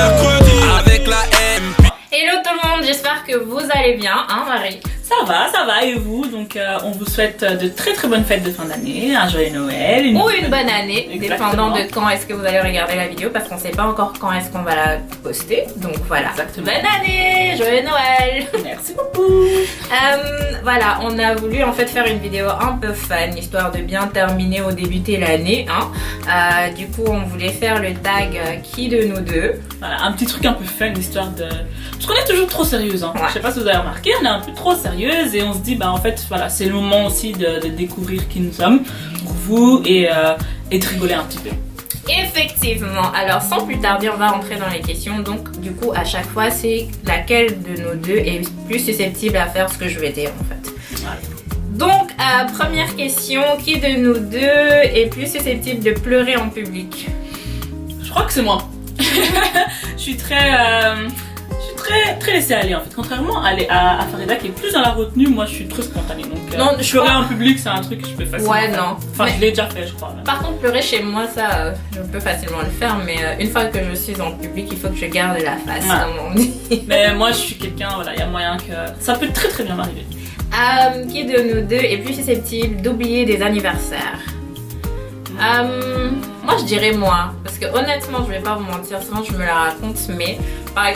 mercredi avec la M. Hello tout le monde, j'espère que vous allez bien, hein Marie? Ça va et vous? Donc on vous souhaite de très bonnes fêtes de fin d'année, un joyeux Noël. Ou une bonne année, Exactement. dépendant de quand est-ce que vous allez regarder la vidéo, parce qu'on sait pas encore quand est-ce qu'on va la poster. Donc voilà. Exactement. Bonne année, joyeux Noël. Merci beaucoup. Voilà, on a voulu en fait faire une vidéo un peu fun, histoire de bien terminer ou débuter l'année. Hein. Du coup, on voulait faire le tag qui de nous deux. Voilà, un petit truc un peu fun, histoire de... Parce qu'on est toujours trop sérieuse, hein. Ouais. Je sais pas si vous avez remarqué, on est un peu trop sérieuse et on se dit, bah en fait, voilà, c'est le moment aussi de découvrir qui nous sommes pour vous et de rigoler un petit peu. Effectivement, alors sans plus tarder, on va rentrer dans les questions. Donc du coup, à chaque fois, c'est laquelle de nous deux est plus susceptible à faire ce que je vais dire en fait. Voilà. Donc, première question, qui de nous deux est plus susceptible de pleurer en public? Je crois que c'est moi. Je suis très laissée aller en fait. Contrairement à Farida qui est plus dans la retenue, moi je suis très spontanée. Donc Non, je pleurer crois- en public, c'est un truc que je peux facilement Ouais, faire. non. Enfin, Mais- je l'ai déjà fait, je crois. Par contre, pleurer chez moi, ça, je peux facilement le faire, mais une fois que je suis en public, il faut que je garde la face, Ouais. comme on dit. Mais moi je suis quelqu'un, voilà, il y a moyen que ça peut très bien m'arriver. Qui de nous deux est plus susceptible d'oublier des anniversaires? Moi je dirais moi, parce que honnêtement je vais pas vous mentir, souvent je me la raconte, mais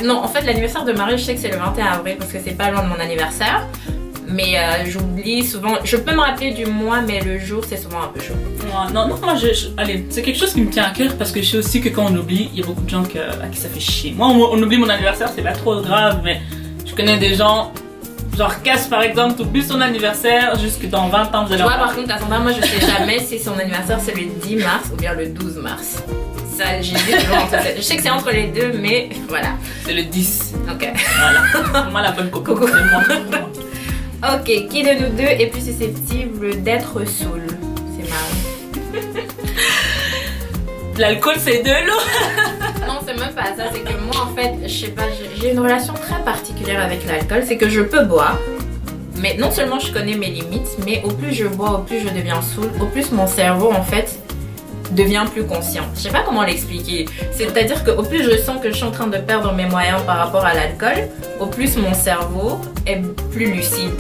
non, en fait l'anniversaire de Marie je sais que c'est le 21 avril parce que c'est pas loin de mon anniversaire, mais j'oublie souvent, je peux me rappeler du mois mais le jour c'est souvent un peu chaud. Non, moi allez, c'est quelque chose qui me tient à cœur parce que je sais aussi que quand on oublie, il y a beaucoup de gens à qui ça fait chier. Moi on oublie mon anniversaire, c'est pas trop grave, mais je connais des gens. Genre Cass par exemple, t'oublies son anniversaire jusque dans 20 ans vous allez Toi en par parler. contre Cassandra, moi je sais jamais si son anniversaire c'est le 10 mars ou bien le 12 mars. Ça j'hésite toujours entre ces. Je sais que c'est entre les deux mais voilà. C'est le 10. Ok. Voilà. Moi la bonne coco. Coco. C'est moi. Ok, qui de nous deux est plus susceptible d'être saoul? C'est Marie. L'alcool c'est de l'eau. Non, c'est même pas ça, c'est que moi en fait, je sais pas, j'ai une relation très particulière avec l'alcool, c'est que je peux boire, mais non seulement je connais mes limites, mais au plus je bois, au plus je deviens saoul, au plus mon cerveau en fait devient plus conscient. Je sais pas comment l'expliquer, c'est-à-dire qu'au plus je sens que je suis en train de perdre mes moyens par rapport à l'alcool, au plus mon cerveau est plus lucide.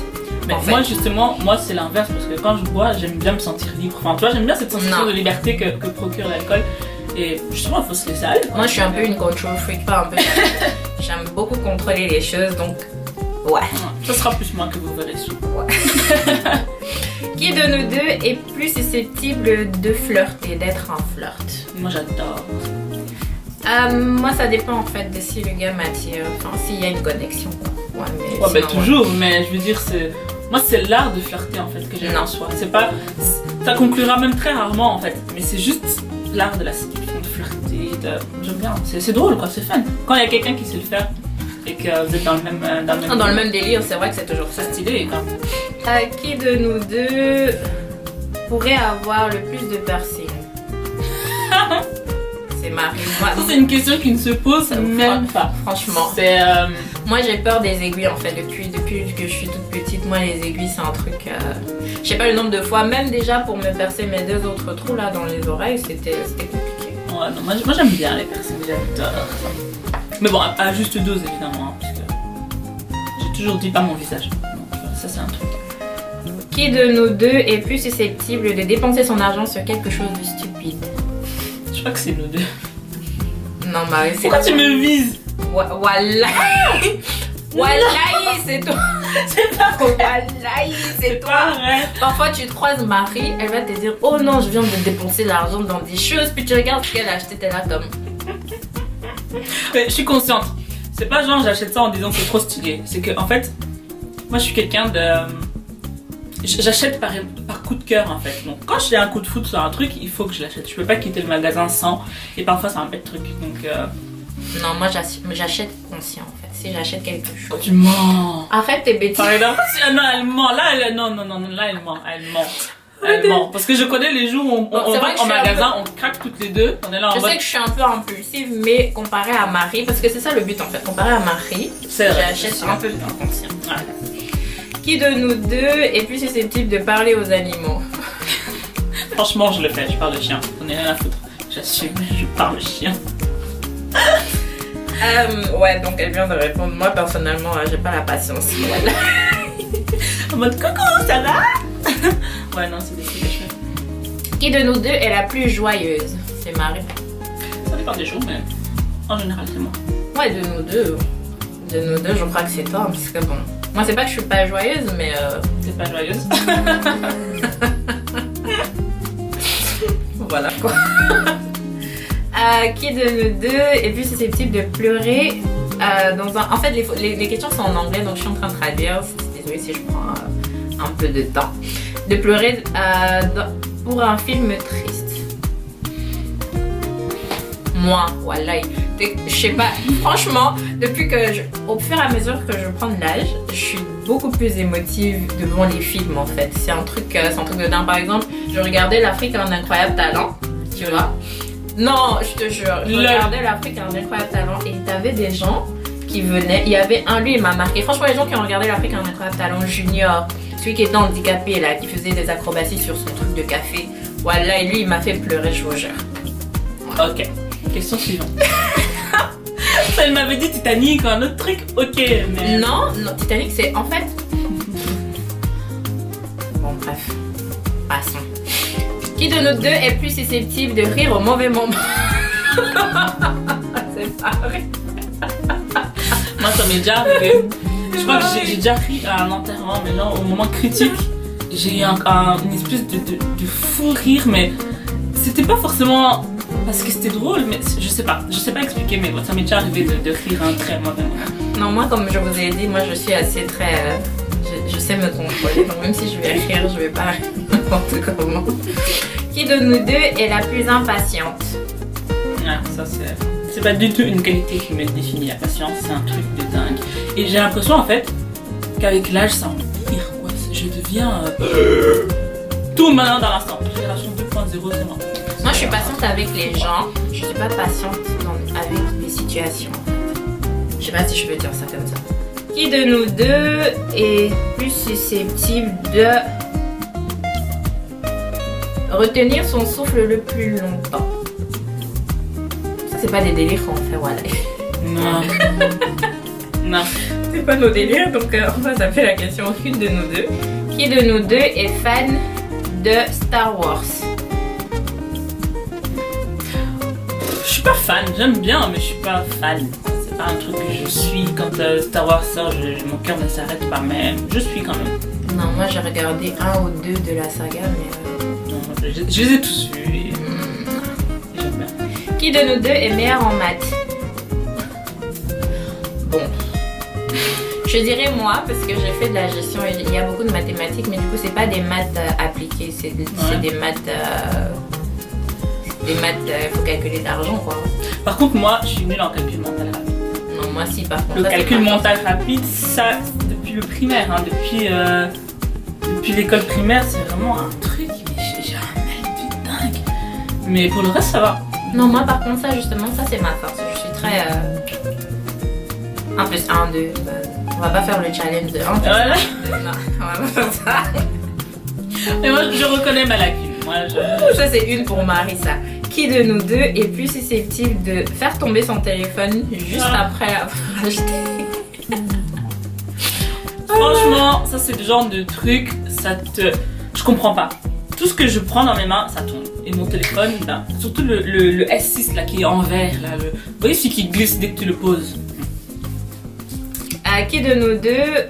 Mais En fait. moi justement, moi c'est l'inverse parce que quand je bois, j'aime bien me sentir libre. Enfin, tu vois, j'aime bien cette sensation Non. de liberté que procure l'alcool. Et justement, il faut se laisser aller. Moi je suis un peu une control freak, pas un peu. J'aime beaucoup contrôler les choses, donc ouais. Ça sera plus moi que vous verrez sous. Qui de nous deux est plus susceptible de flirter, d'être un flirt? Moi j'adore. Moi ça dépend en fait de si le gars m'attire, enfin s'il y a une connexion. Ouais, mais Ouais, sinon, bah toujours, mais je veux dire, moi c'est l'art de flirter en fait que j'aime Non. en soi. C'est pas. Ça conclura même très rarement en fait, mais c'est juste l'art de la séduction, de flirter. J'aime bien, c'est drôle quoi, c'est fun. Quand il y a quelqu'un qui sait le faire et que vous êtes dans le même. Dans le même délire, c'est vrai que c'est toujours ça. C'est stylé quoi. Qui de nous deux pourrait avoir le plus de piercing? C'est Marie. Moi, Ça c'est une question qui ne se pose Ça, même pas. franchement. C'est. Moi j'ai peur des aiguilles en fait depuis que je suis toute petite. Moi les aiguilles c'est un truc. Je sais pas le nombre de fois, même déjà pour me percer mes deux autres trous là dans les oreilles, c'était compliqué. Ouais, non, moi j'aime bien les personnes, j'adore ça. Mais bon, à juste dose évidemment, hein, puisque j'ai toujours dit pas mon visage. Donc ça c'est un truc. Qui de nous deux est plus susceptible de dépenser son argent sur quelque chose de stupide? Je crois que c'est nous deux. Non Marie, c'est Pourquoi tu me vises? Wallahi. Wallahi, c'est toi. C'est pas Wallahi, c'est toi. Arrête. Parfois tu croises Marie, elle va te dire oh non je viens de dépenser l'argent dans des choses, puis tu regardes ce qu'elle a acheté, t'es là comme Mais je suis consciente. C'est pas genre j'achète ça en disant que c'est trop stylé. C'est que en fait, moi je suis quelqu'un de. J'achète par coup de cœur en fait. Donc quand j'ai un coup de foot sur un truc, il faut que je l'achète. Je peux pas quitter le magasin sans. Et parfois c'est un bête truc. Donc. non moi j'achète conscient en fait. Si j'achète quelque chose. Tu mens. Arrête tes bêtises. Par exemple, non, elle ment. Là, non, là, elle ment. Elle ment. Parce que je connais les jours où Bon, on c'est va vrai que en je suis un magasin, on craque toutes les deux. On est là en Je mode. sais que je suis un peu impulsive, mais comparé à Marie, parce que c'est ça le but en fait, comparé à Marie, C'est vrai, j'achète c'est un peu inconscient. Qui de nous deux est plus susceptible de parler aux animaux? Franchement, je le fais. Je parle de chien. On est rien à foutre. J'assume, je parle chien. Ouais, donc elle vient de répondre. Moi, personnellement, j'ai pas la patience. Voilà. En mode coucou, ça va? Ouais, non, c'est des trucs que je fais. Qui de nous deux est la plus joyeuse? C'est Marie. Ça dépend des jours, mais en général, c'est moi. Ouais, de nous deux. De nous deux, je crois que c'est toi. Parce que bon, moi, c'est pas que je suis pas joyeuse, mais. T'es pas joyeuse? Voilà quoi. Qui de nous deux est plus susceptible de pleurer dans un... En fait, les questions sont en anglais, donc je suis en train de traduire. Désolée si je prends un peu de temps. De pleurer pour un film triste. Moi, voilà. Je sais pas, franchement, depuis que au fur et à mesure que je prends de l'âge, je suis beaucoup plus émotive devant les films en fait. C'est un truc de dingue. Par exemple, je regardais l'Afrique a un incroyable talent, tu vois. Non, je te jure, je regardais l'Afrique a un incroyable talent et t'avais des gens qui venaient. Il y avait un, lui il m'a marqué. Franchement, les gens qui ont regardé l'Afrique a un incroyable talent junior, celui qui était handicapé là, qui faisait des acrobaties sur son truc de café. Voilà, et lui il m'a fait pleurer, je vous jure. Ok, question suivante. Ça, il m'avait dit Titanic ou un autre truc, ok, mais... Non, Titanic, c'est en fait... Bon, bref. Passons. Qui de nous deux est plus susceptible de rire au mauvais moment? C'est pareil. Moi, ça m'est déjà arrivé. Je crois que j'ai déjà ri à un enterrement, mais non, au moment critique, j'ai eu une espèce de fou rire, mais c'était pas forcément... Parce que c'était drôle, mais je sais pas expliquer, mais ça m'est déjà arrivé de rire un très mauvais moment. Non, moi, comme je vous ai dit, moi je suis assez très. Je sais me contrôler, donc même si je vais rire, je vais pas rire n'importe comment. Qui de nous deux est la plus impatiente? Ah, ça c'est pas du tout une qualité qui me définit, la patience, c'est un truc de dingue. Et j'ai l'impression en fait qu'avec l'âge, ça empire, quoi. Je deviens tout malin dans l'instant. Génération 2.0, c'est moi. Moi, je suis patiente avec les gens. Je suis pas patiente avec les situations. Je sais pas si je peux dire ça comme ça. Qui de nous deux est plus susceptible de retenir son souffle le plus longtemps? Ça, c'est pas des délires qu'on fait, voilà. Non. Non. C'est pas nos délires, donc on va s'appeler la question une de nous deux. Qui de nous deux est fan de Star Wars? Je suis pas fan, j'aime bien, mais je suis pas fan. C'est pas un truc que je suis. Quand Star Wars sort, mon cœur ne s'arrête pas, mais je suis quand même. Non, moi j'ai regardé un ou deux de la saga, mais. Non, je les ai tous vus et j'aime bien. Qui de nous deux est meilleur en maths? Bon. Je dirais moi, parce que j'ai fait de la gestion et il y a beaucoup de mathématiques, mais du coup, c'est pas des maths appliquées, c'est des maths. Des maths, il faut calculer de l'argent quoi. Par contre, moi, je suis nulle en calcul mental rapide. Non, moi si, par contre. Le calcul mental rapide, ça, depuis le primaire, hein, depuis l'école primaire, c'est vraiment un truc, mais j'ai un mal de dingue. Mais pour le reste, ça va. Non, moi par contre, ça justement, ça c'est ma force. Je suis très. 1 plus 1, 2. On va pas faire le challenge de 1 plus 1. Voilà. Non, on va pas faire ça. Mais moi, je reconnais ma lacune. Ça c'est une pour Marie, ça. Qui de nous deux est plus susceptible de faire tomber son téléphone juste après l'avoir acheté? Franchement, ça c'est le genre de truc, je comprends pas. Tout ce que je prends dans mes mains, ça tombe. Et mon téléphone, ben, surtout le S6 là qui est en verre, là, vous voyez celui qui glisse dès que tu le poses. Qui de nous deux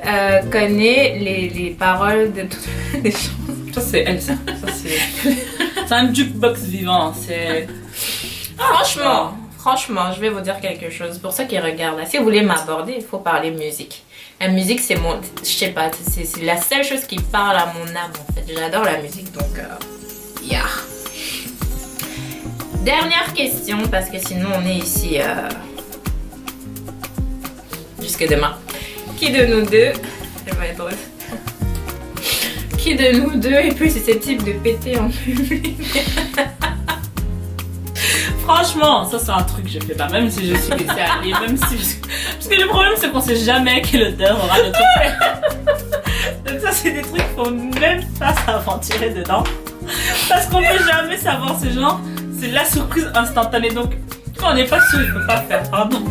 connaît les paroles de toutes les chansons? Ça c'est elle, ça c'est un jukebox vivant, c'est... Franchement, je vais vous dire quelque chose. Pour ceux qui regardent là, si vous voulez m'aborder, il faut parler musique. La musique, c'est mon... Je sais pas, c'est la seule chose qui parle à mon âme en fait. J'adore la musique, donc... Yeah. Dernière question, parce que sinon on est ici... jusque demain. Qui de nous deux... Ça va être drôle. Qui de nous deux est plus susceptible de péter en public? Franchement, ça c'est un truc que je fais pas, même si je suis laissée aller, même si je... Parce que le problème c'est qu'on sait jamais quelle odeur aura notre père. Donc ça c'est des trucs qu'il faut même pas s'aventurer dedans. Parce qu'on peut jamais savoir ce genre, c'est la surprise instantanée. Donc quand on n'est pas sûr, il faut pas faire, pardon.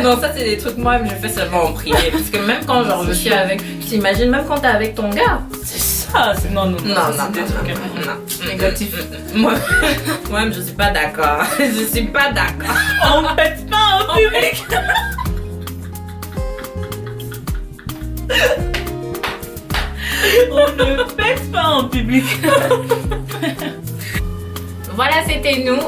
Non, ça c'est des trucs moi je fais seulement en privé. Parce que même quand genre je suis avec. Tu t'imagines même quand t'es avec ton gars. C'est ça, c'est non, Non, c'est des trucs négatifs. Moi-même je suis pas d'accord. Je suis pas d'accord. On pète pas en public. On ne pète pas en public. Voilà, c'était nous.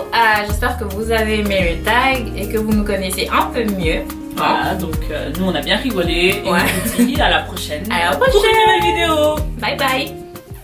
J'espère que vous avez aimé le tag et que vous nous connaissez un peu mieux. Voilà, donc nous on a bien rigolé. Et Ouais. on vous dit à la prochaine. À la Pour une prochaine. nouvelle vidéo. Bye bye.